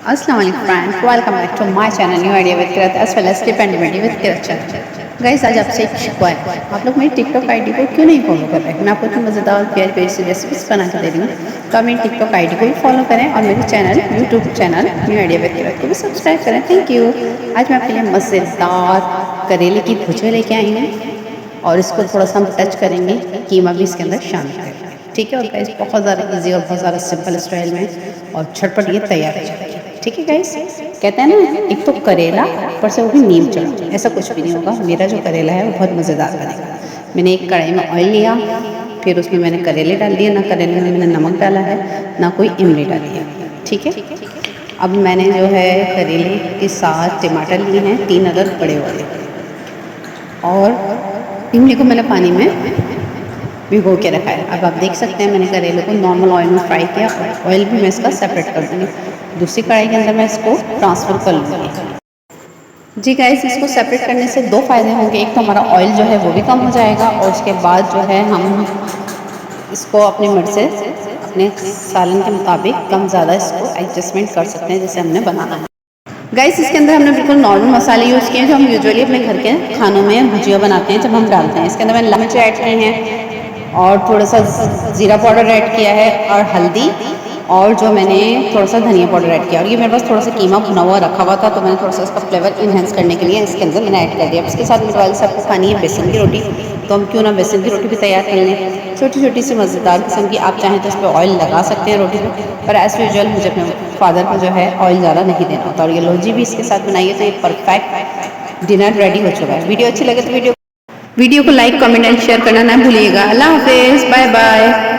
Assalamu alaikum friends, welcome back to my channel New Idea with Kirat as well as Dependability with Kirat channel. Guys आज आपसे एक शिकवा है, आप लोग मेरी टिकटॉक आईडी को क्यों नहीं फॉलो कर रहे हैं। मैं आपको इतनी मज़ेदार प्यारी प्यारी सी रेसिपीज बना के दे रही हूँ, तो आप मेरी टिकटॉक आईडी को भी फॉलो करें और मेरे channel YouTube channel new idea with Kirat को भी सब्सक्राइब करें। Thank you. आज मैं आपके लिए मज़ेदार करेले की भुजिया लेके आई हूँ और इसको थोड़ा सा हम टच करेंगे, कीमा भी इसके अंदर शामिल करेंगे। ठीक है, और गाइस बहुत ज़्यादा ईजी और बहुत ज़्यादा सिंपल स्टाइल में और झटपट ये तैयार हो जाएगी। ठीक है गाइस, कहते हैं ना एक तो करेला ऊपर से वो भी नीम चढ़ा, ऐसा कुछ भी नहीं होगा। मेरा जो करेला है वो बहुत मज़ेदार बनेगा। मैंने एक कढ़ाई में ऑयल लिया, फिर उसमें मैंने करेले डाल दिए। ना करेले में मैंने नमक डाला है, ना कोई इमली डाली है। ठीक है, अब मैंने जो है करेले के साथ टमाटर लिए हैं 3 अदद बड़े वाले, और इमली को मैंने पानी में भिगो के रखा है। अब आप देख सकते हैं मैंने करेले को नॉर्मल ऑयल में फ्राई किया और ऑयल भी मैं इसका सेपरेट कर दूँगी। दूसरी कढ़ाई के अंदर मैं इसको ट्रांसफ़र कर लूँगी। जी गाइस, इसको सेपरेट करने से 2 फ़ायदे होंगे। एक तो हमारा ऑयल जो है वो भी कम हो जाएगा और उसके बाद जो है हम इसको अपनी मर्ज़ी से अपने सालन के मुताबिक कम ज़्यादा इसको एडजस्टमेंट कर सकते हैं जैसे हमने बनाना है। गाइस, इसके अंदर हमने बिल्कुल नॉर्मल मसाले यूज़ किए हैं जो हम यूजुअली अपने घर के खानों में भुजिया बनाते हैं जब हम डालते हैं। इसके अंदर मैंने लाल मिर्च ऐड की हैं और थोड़ा सा ज़ीरा पाउडर ऐड किया है और हल्दी, और जो मैंने थोड़ा सा धनिया पाउडर ऐड किया। और ये मेरे पास थोड़ा सा कीमा भुना हुआ रखा हुआ था, तो मैंने थोड़ा सा इसका फ्लेवर इन्हेंस करने के लिए इसके अंदर मैंने ऐड कर दिया। अब इसके साथ मेरे वाले साहब को खानी है बेसन की रोटी, तो हम क्यों ना बेसन की रोटी भी तैयार कर लें। छोटी छोटी सी मज़ेदार किस्म की, आप चाहें तो इस पर ऑयल लगा सकते हैं रोटी में, पर एज़ यूजुअल मुझे अपने फादर को जो है ऑयल ज़्यादा नहीं देना होता। और ये लोजी भी इसके साथ बनाइए तो ये परफेक्ट डिनर रेडी हो चुका है। वीडियो अच्छी लगे तो वीडियो को लाइक, कमेंट एंड शेयर करना ना भूलिएगा। अल्लाह हाफिज़, बाय बाय।